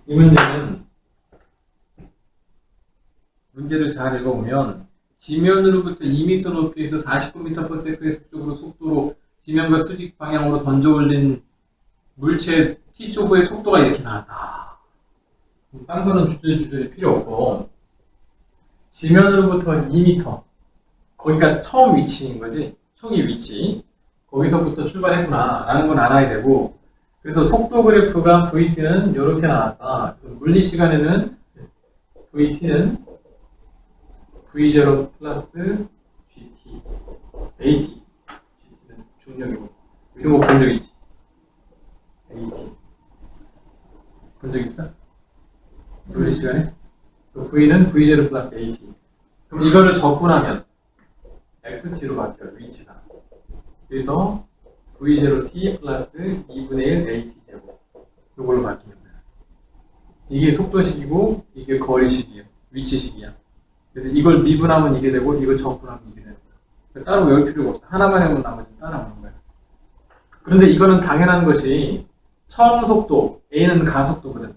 이 문제는 문제를 잘 읽어보면 지면으로부터 2m 높이에서 49m/s의 속도로 지면과 수직 방향으로 던져 올린 물체 T초부의 속도가 이렇게 나왔다. 딴 거는 주저리 필요 없고 지면으로부터 2m 거기가 처음 위치인 거지. 초기 위치 거기서부터 출발했구나 라는 건 알아야 되고, 그래서 속도 그래프가 VT는 이렇게 나왔다. 물리 시간에는 VT는 V0 플러스 GT AT, GT는 중력이고 이런 거 본 적 있지? AT 본 적 있어? 물리 시간에? V는 V0 플러스 AT. 그럼 이거를 적분하면 XT로 바뀌어요, 위치가. 그래서 V0T 플러스 2분의 1 AT 제곱. 이걸로 바뀝니다. 이게 속도식이고, 이게 거리식이에요. 위치식이야. 그래서 이걸 미분하면 이게 되고, 이걸 적분하면 이게 되는 거야. 따로 외울 필요가 없어. 하나만 해보면 나머지는 따라오는 거야. 그런데 이거는 당연한 것이, 처음 속도, A는 가속도거든.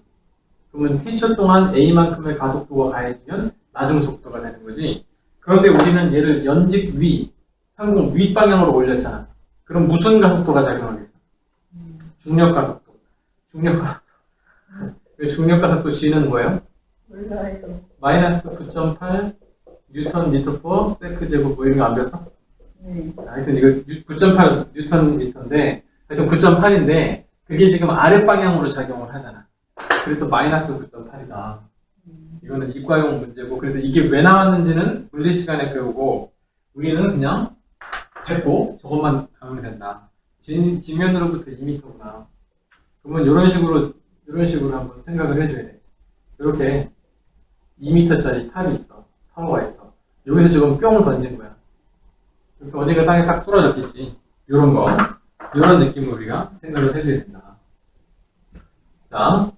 그러면 T초 동안 A만큼의 가속도가 가해지면 나중 속도가 되는 거지. 그런데 우리는 얘를 연직 위, 상공 윗방향으로 올렸잖아. 그럼 무슨 가속도가 작용하겠어? 중력 가속도. 중력 가속도. 중력 가속도 G는 뭐예요? 몰라요. 마이너스 9.8 뉴턴 미터 퍼 세크 제곱 뭐 이런 거 안 배웠어? 네. 하여튼 이거 9.8 뉴턴 미터인데 하여튼 9.8인데 그게 지금 아랫 방향으로 작용을 하잖아. 그래서 마이너스 9.8이다. 이거는 이과용 문제고, 그래서 이게 왜 나왔는지는 물리 시간에 배우고 우리는 그냥 됐고 저것만 가면 된다. 지면으로부터 2m구나. 그러면 이런 식으로 한번 생각을 해줘야 돼. 이렇게 2m짜리 탑이 있어. 타워가 있어. 여기서 지금 뿅을 던진 거야. 이렇게 어디가 땅에 딱 뚫어졌겠지. 이런 거. 이런 느낌으로 우리가 생각을 해줘야 된다. 자,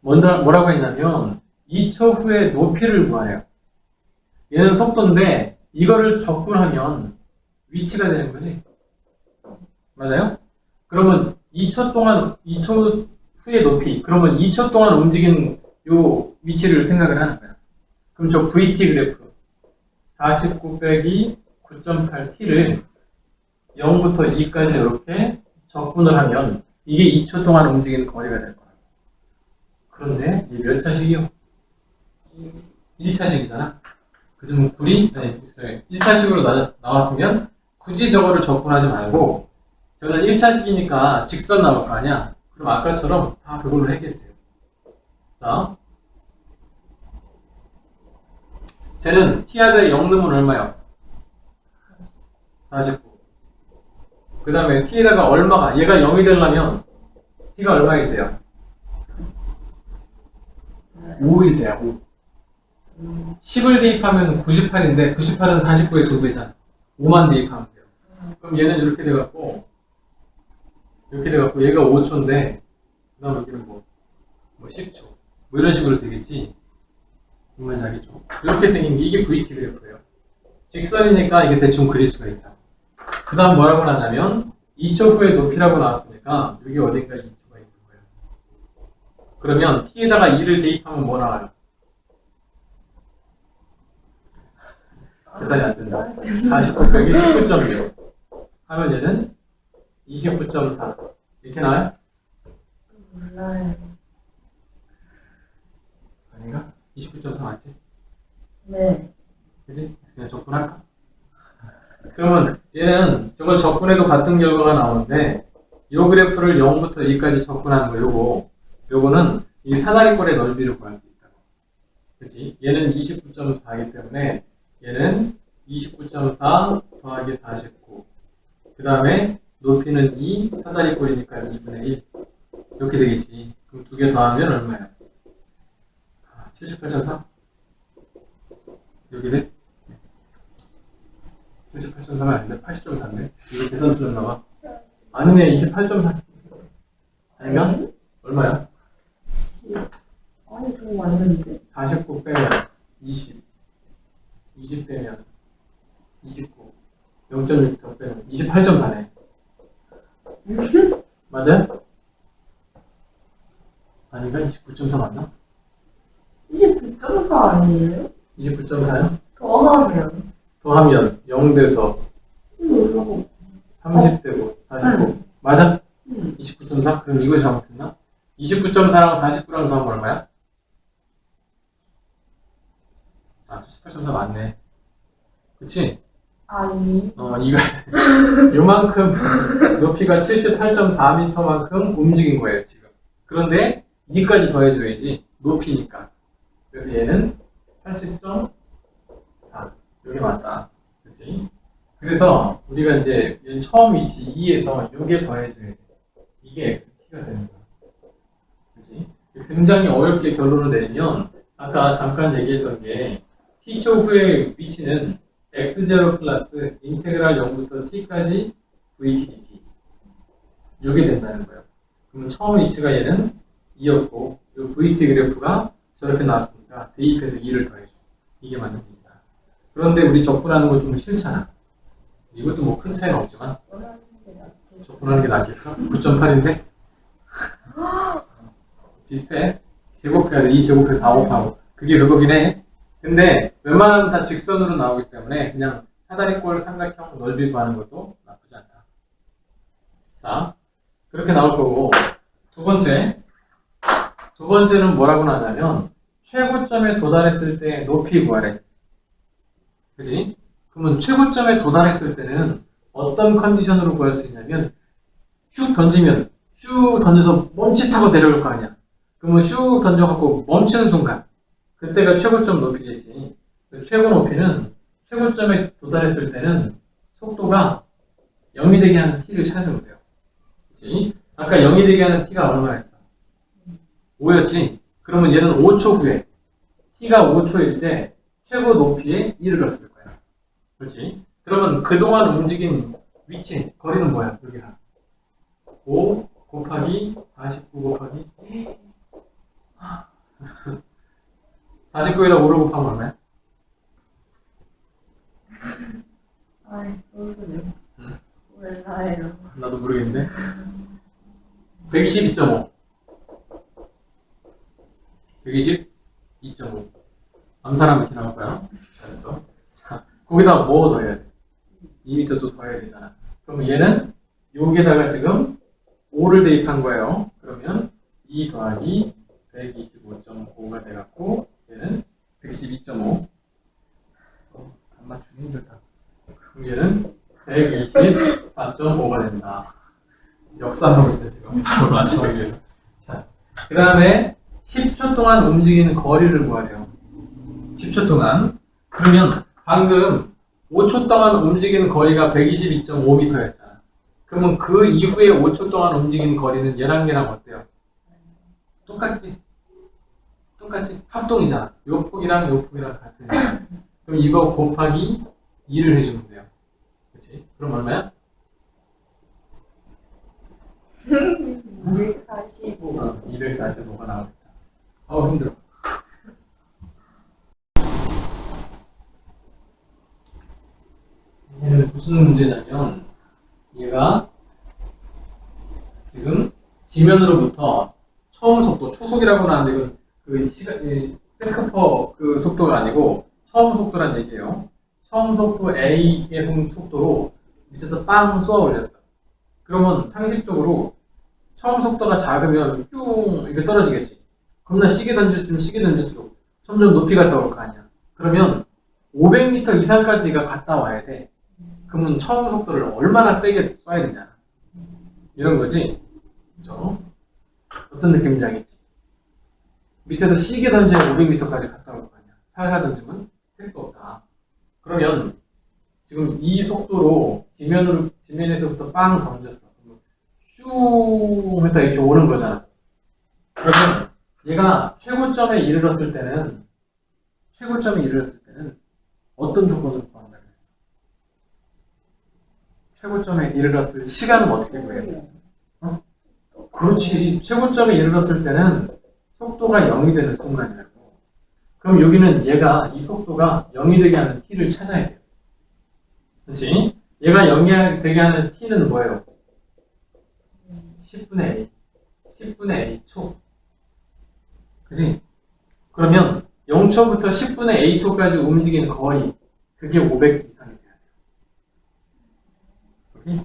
뭐라고 했냐면 2초 후에 높이를 구하래요. 얘는 속도인데 이거를 적분하면 위치가 되는 거지. 맞아요? 그러면 2초 후에 높이, 그러면 2초 동안 움직인 요 위치를 생각을 하는 거야. 그럼 저 VT 그래프 49 빼기 9.8T를 0부터 2까지 이렇게 적분을 하면 이게 2초 동안 움직이는 거리가 될 거야. 그런데 이 몇 차식이요? 1차식이잖아. 그러면 굴이 1차식으로 나왔으면 굳이 저거를 적분하지 말고 저는 1차식이니까 직선 나올 거 아니야. 그럼 아까처럼 다 그걸로 해결돼요. 자, 쟤는 t하다 0 넣으면 얼마요? 49. 그 다음에 t에다가 얼마가, 얘가 0이 되려면 t가 얼마이 돼요? 5이 돼요. 5. 10을 대입하면 98인데 98은 49의 2배잖아. 5만 대입하면 돼요. 그럼 얘는 이렇게 돼갖고 얘가 5초인데 그 다음 여기는 뭐 10초 뭐 이런 식으로 되겠지. 정말 자기죠. 이렇게 생긴 게 이게 VT 그래프예요. 직선이니까 이게 대충 그릴 수가 있다. 그 다음 뭐라고 하냐면 2초 후에 높이라고 나왔으니까 여기 어딘가 2초가 있을 거예요. 그러면 t에다가 2를 대입하면 뭐 나와요? 계산이 안 된다. 49 빼기 19.6 하면 얘는 29.4 이렇게 나와요? 몰라요. 아닌가? 29.4 맞지? 네. 그지? 그냥 적분할까? 그러면 얘는 저걸 적분해도 같은 결과가 나오는데 이 그래프를 0부터 2까지 적분하는 거 요거는 이 사다리꼴의 넓이를 구할 수 있다고. 그치? 얘는 29.4이기 때문에 얘는 29.4 더하기 49. 그 다음에 높이는 2, 사다리꼴이니까 2분의 1. 이렇게 되겠지. 그럼 두 개 더하면 얼마야? 78.4? 여기 돼? 78.4가 아닌데 80.4인데? 이거 계산 틀렸나봐. 아니네, 28.4. 아닌가? 얼마야? 아니, 저거 맞는데. 49 빼면 20. 20 빼면 29. 0.6 더 빼면 28.4네. 맞아요? 아닌가? 29.4 맞나? 29.4 아니에요? 29.4요? 더하면. 더하면 0돼서 이거 30되고 45 맞아? 응. 29.4? 그럼 이거 잘못했나? 29.4랑 49랑 더하면 얼마야? 아, 18.4 맞네. 그치? 아니. 이거 요만큼 높이가 78.4m만큼 움직인 거예요, 지금. 그런데 이까지 더해줘야지. 높이니까. 그래서 얘는 80.4. 이게 맞다. 그치? 그래서 우리가 이제 처음 위치 2에서 요게 더해줘야 돼. 이게 xt가 되는 거야. 그치? 굉장히 어렵게 결론을 내리면 아까 잠깐 얘기했던 게 t초 후의 위치는 x0 플러스 인테그랄 0부터 t까지 vt dt 이게 된다는 거예요. 그러면 처음 위치가 얘는 2였고 이 vt 그래프가 저렇게 나왔으니까 대입해서 2를 더해줘. 이게 맞는 겁니다. 그런데 우리 접근하는 거 좀 싫잖아. 이것도 뭐 큰 차이는 없지만 접근하는 게 낫겠어? 9.8인데? 비슷해. 제곱해야 돼. 2 제곱해서 4 곱하고 그게 그거긴 해. 근데 웬만하면 다 직선으로 나오기 때문에 그냥 사다리꼴 삼각형 넓이 구하는 것도 나쁘지 않다. 자, 그렇게 나올 거고 두 번째는 뭐라고 나냐면 최고점에 도달했을 때 높이 구하래. 그지? 그러면 최고점에 도달했을 때는 어떤 컨디션으로 구할 수 있냐면 슉 던져서 멈칫하고 내려올 거 아니야. 그러면 슉 던져갖고 멈추는 순간 그때가 최고점 높이겠지. 최고 높이는 최고점에 도달했을 때는 속도가 0이 되게 하는 t를 찾으면 돼요. 그치? 아까 0이 되게 하는 t가 얼마였어? 5였지? 그러면 얘는 5초 후에 t가 5초일 때 최고 높이에 이르렀을 거야. 그렇지? 그러면 그동안 움직인 위치, 거리는 뭐야? 여기랑 5 곱하기 49 곱하기 49에다 5를 곱하면 얼마야? 아이, 무슨. 응. 몰라요. 나도 모르겠는데 122.5 122.5 암산하면 이렇게 나올 거야. 잘했어. 자, 거기다 뭐 더해야 돼? 2m 또 더해야 되잖아. 그러면 얘는 여기에다가 지금 5를 대입한 거예요. 그러면 2 더하기 125.5가 돼갖고 얘는 122.5 안 맞추기 힘들다. 그럼 얘는 124.5가 된다. 역사하고 있어 지금. 바로 맞춰기 위해서. 자, 그 다음에 10초 동안 움직이는 거리를 구하래요. 10초 동안. 그러면 방금 5초 동안 움직이는 거리가 122.5m였잖아. 그러면 그 이후에 5초 동안 움직이는 거리는 얘랑 어때요? 똑같지? 합동이잖아. 요 폭이랑 요 폭이랑 같으니까. 그럼 이거 곱하기 2를 해주면 돼요. 그렇지? 그럼 얼마야? 245. 245가 나오겠다. 힘들어. 얘는 무슨 문제냐면 얘가 지금 지면으로부터 처음 속도, 초속이라고 하는데 이건 그 세크퍼 그 속도가 아니고 처음 속도란 얘기예요. 처음 속도 A의 속도로 밑에서 빵 쏘아 올렸어. 그러면 상식적으로 처음 속도가 작으면 뿅 이렇게 떨어지겠지. 겁나 시계 던질수록 점점 높이가 떠올 거 아니야. 그러면 500m 이상까지가 갔다 와야 돼. 그러면 처음 속도를 얼마나 세게 쏴야 되냐. 이런 거지. 그죠? 어떤 느낌인지 알겠지? 밑에서 시계 던지면 500m까지 갔다 올 거 아니야. 살살 던지면 택도 없다. 그러면 지금 이 속도로 지면에서부터 빵 던졌어. 쭉 했다 이렇게 오는 거잖아. 그러면 얘가 최고점에 이르렀을 때는 어떤 조건으로 구한다 그랬어? 최고점에 이르렀을 시간은 어떻게 구해요? 그렇지. 최고점에 이르렀을 때는 속도가 0이 되는 순간이라고. 그럼 여기는 얘가 이 속도가 0이 되게 하는 t를 찾아야 돼요. 그렇지? 얘가 0이 되게 하는 t는 뭐예요? 10분의 A 초. 그지? 그러면 0초부터 10분의 a초까지 움직이는 거리, 그게 500 이상이 돼야 돼요. 오케이?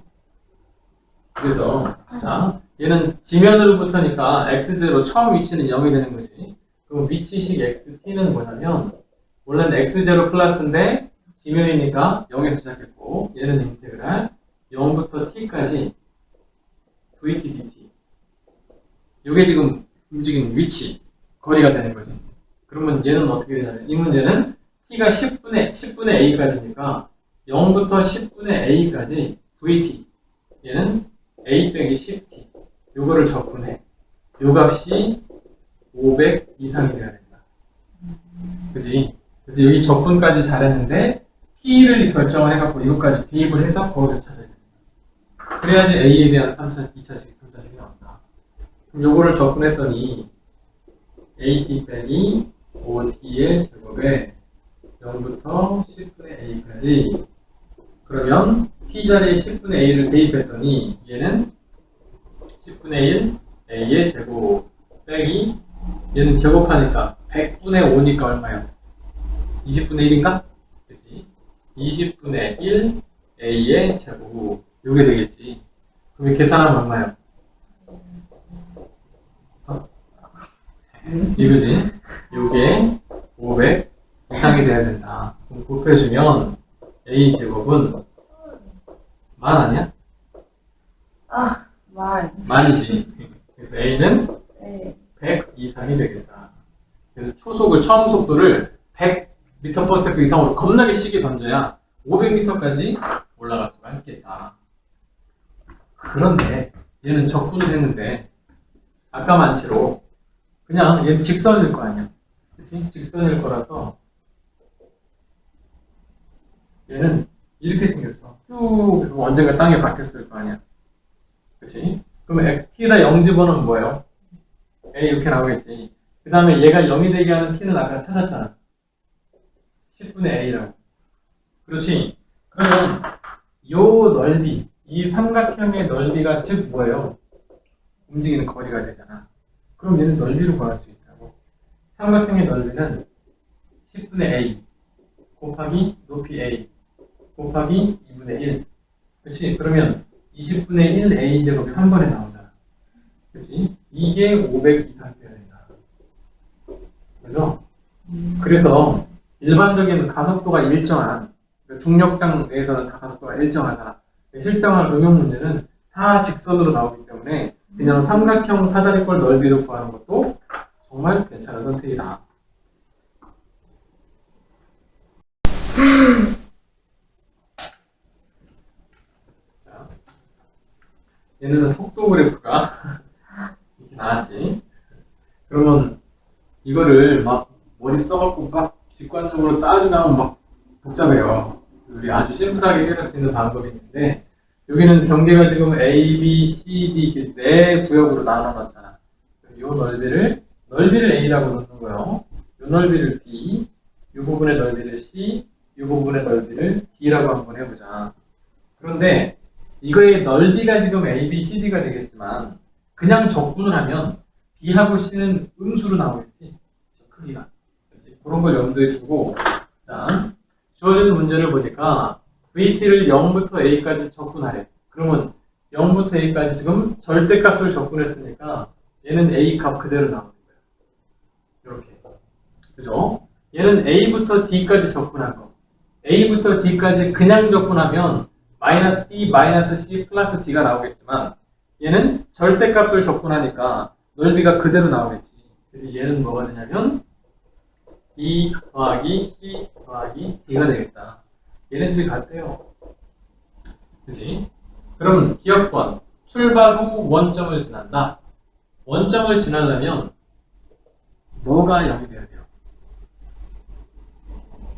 그래서 자, 얘는 지면으로부터니까 x0 처음 위치는 0이 되는 거지. 그럼 위치식 xt는 뭐냐면 원래는 x0 플러스인데 지면이니까 0에서 시작했고 얘는 인테그랄 0부터 t까지 vt dt. 이게 지금 움직이는 위치, 거리가 되는 거지. 그러면 얘는 어떻게 되냐면 이 문제는 t가 10분의 a까지니까 0부터 10분의 a까지 vt. 얘는 a 빼기 10t. 요거를 적분해. 요 값이 500 이상이 돼야 된다. 그지? 그래서 여기 적분까지 잘했는데 t를 결정을 해갖고 이것까지 대입을 해서 거기서 찾아야 된다. 그래야지 a에 대한 2차식, 3차식이 나온다. 그럼 요거를 적분했더니 at 빼기 5t의 제곱에 0부터 10분의 a까지. 그러면 t 자리에 10분의 a를 대입했더니 얘는 10분의 1 a의 제곱 빼기 얘는 제곱하니까 100분의 5니까 얼마야? 20분의 1인가? 그치? 20분의 1 a의 제곱 요게 되겠지. 그럼 계산하면 얼마야? 이거지? 요게 500 이상이 돼야 된다. 그럼 곱해주면 a 제곱은 만 아니야? 만이지. 그래서 a는 네. 100 이상이 되겠다. 그래서 초속을 처음 속도를 100m/s 이상으로 겁나게 시게 던져야 500m까지 올라갈 수가 있겠다. 그런데 얘는 적분을 했는데 아까 만치로 그냥 얘는 직선일 거 아니야. 그치? 직선일 거라서 얘는 이렇게 생겼어. 쭉 언젠가 땅에 박혔을 거 아니야. 그치? 그러면 xt에다 0 집어넣으면 뭐예요? a 이렇게 나오겠지. 그 다음에 얘가 0이 되게 하는 t는 아까 찾았잖아. 10분의 a라고. 그렇지? 그러면 요 넓이, 이 삼각형의 넓이가 즉 뭐예요? 움직이는 거리가 되잖아. 그럼 얘는 넓이로 구할 수 있다고. 삼각형의 넓이는 10분의 a 곱하기 높이 a 곱하기 2분의 1. 그렇지? 그러면 20분의 1 a 제곱이 한 번에 나오잖아. 그렇지? 이게 500 이상 돼야 된다. 그죠? 그래서 일반적인 가속도가 일정한 중력장 내에서는 다 가속도가 일정하잖아. 실생활 응용 문제는 다 직선으로 나오기 때문에 그냥 삼각형 사다리꼴 넓이로 구하는 것도 정말 괜찮은 선택이다. 자, 얘는 속도 그래프가 이렇게 나왔지. 그러면 이거를 막 머리 써갖고 막 직관적으로 따져나오면 막 복잡해요. 우리 아주 심플하게 해결할 수 있는 방법이 있는데 여기는 경계가 지금 A, B, C, D 이렇게 네 구역으로 나눠놨잖아. 이 넓이를 A라고 놓는 거예요. 이 넓이를 B, 이 부분의 넓이를 C, 이 부분의 넓이를 D라고 한번 해보자. 그런데 이거의 넓이가 지금 A, B, C, D가 되겠지만 그냥 적분을 하면 B하고 C는 음수로 나오겠지. 크기가. 그렇지? 그런 걸 염두에 두고 자, 주어진 문제를 보니까 VT를 0부터 A까지 적분하래. 그러면 0부터 A까지 지금 절대값을 적분했으니까 얘는 A 값 그대로 나오는 거예요. 이렇게. 그죠? 얘는 A부터 D까지 적분한 거. A부터 D까지 그냥 적분하면 마이너스 D, 마이너스 C, 플러스 D가 나오겠지만 얘는 절대값을 적분하니까 넓이가 그대로 나오겠지. 그래서 얘는 뭐가 되냐면 B 더하기 C 더하기 D가 되겠다. 얘네들이 같대요. 그치? 그럼 기억번. 출발 후 원점을 지난다. 원점을 지나려면 뭐가 0이 돼야 돼요?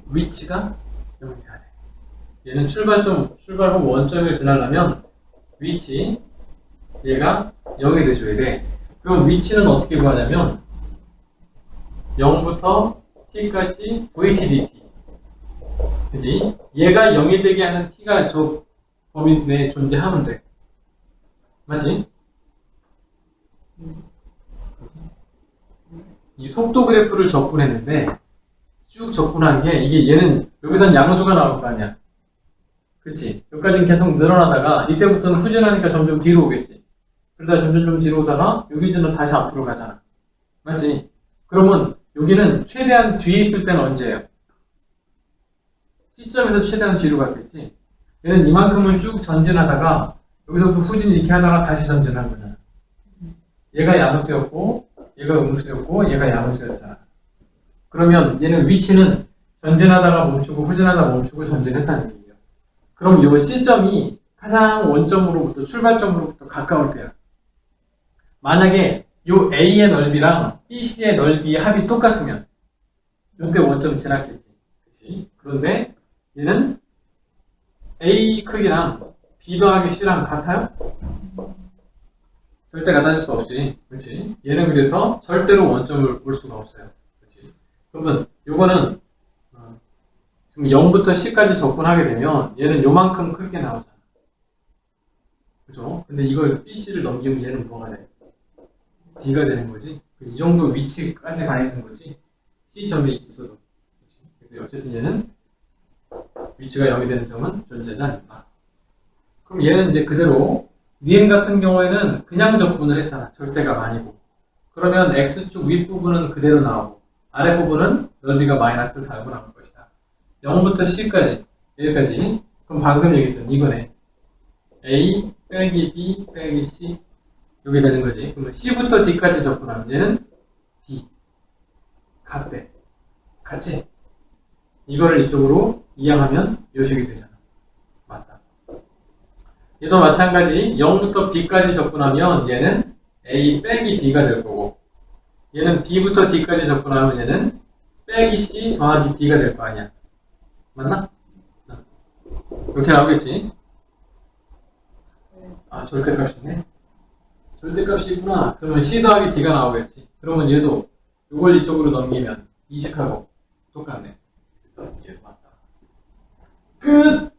위치가 0이 돼야 돼. 얘는 출발 후 원점을 지나려면 위치 얘가 0이 돼줘야 돼. 그럼 위치는 어떻게 구하냐면 0부터 t까지 vt dt. 그지? 얘가 0이 되게 하는 t가 저 범위 내에 존재하면 돼. 맞지? 이 속도 그래프를 접근했는데 쭉 접근한 게 이게 얘는 여기선 양수가 나올 거 아니야. 그치? 여기까지는 계속 늘어나다가 이때부터는 후진하니까 점점 뒤로 오겠지. 그러다 점점 좀 뒤로 오다가 여기는 다시 앞으로 가잖아. 맞지? 그러면 여기는 최대한 뒤에 있을 때는 언제예요? 시점에서 최대한 뒤로 갔겠지. 얘는 이만큼을 쭉 전진하다가 여기서부터 후진 이렇게 하다가 다시 전진한 거잖아. 얘가 양수였고 얘가 음수였고 얘가 양수였잖아. 그러면 얘는 위치는 전진하다가 멈추고 후진하다가 멈추고 전진했다는 얘기죠. 그럼 이 시점이 가장 원점으로부터 출발점으로부터 가까울 때야. 만약에 이 A의 넓이랑 BC의 넓이의 합이 똑같으면 이때 원점 지났겠지. 그치? 그런데 얘는 A 크기랑 B 더하기 C랑 같아요? 절대 같아질 수 없지. 그렇지? 얘는 그래서 절대로 원점을 볼 수가 없어요. 그렇지? 그러면 요거는 지금 0부터 C까지 접근하게 되면 얘는 요만큼 크게 나오잖아. 그죠? 근데 이걸 BC를 넘기면 얘는 뭐가 돼? D가 되는 거지. 이 정도 위치까지 가 있는 거지. C점에 있어도. 그렇지? 그래서 어쨌든 얘는 위치가 0이 되는 점은 존재하지 않는다. 그럼 얘는 이제 그대로 니은 같은 경우에는 그냥 접근을 했잖아. 절대가 아니고. 그러면 X축 윗부분은 그대로 나오고 아랫부분은 넓이가 마이너스를 달고 나올 것이다. 0부터 C까지 여기까지. 그럼 방금 얘기했던 이거네. A 빼기 B 빼기 C 여기 되는 거지. 그러면 C부터 D까지 접근하면 얘는 D 같대. 같지? 이거를 이쪽으로 이항하면 요식이 되잖아. 맞다. 얘도 마찬가지 0부터 B까지 접근하면 얘는 A 빼기 B가 될 거고 얘는 B부터 D까지 접근하면 얘는 빼기 C 더하기 D가 될 거 아니야. 맞나? 이렇게 나오겠지? 아, 절대값이네. 절대값이 있구나. 그러면 C 더하기 D가 나오겠지. 그러면 얘도 이걸 이쪽으로 넘기면 이식하고 똑같네. 그래서 얘도 맞다. 끝!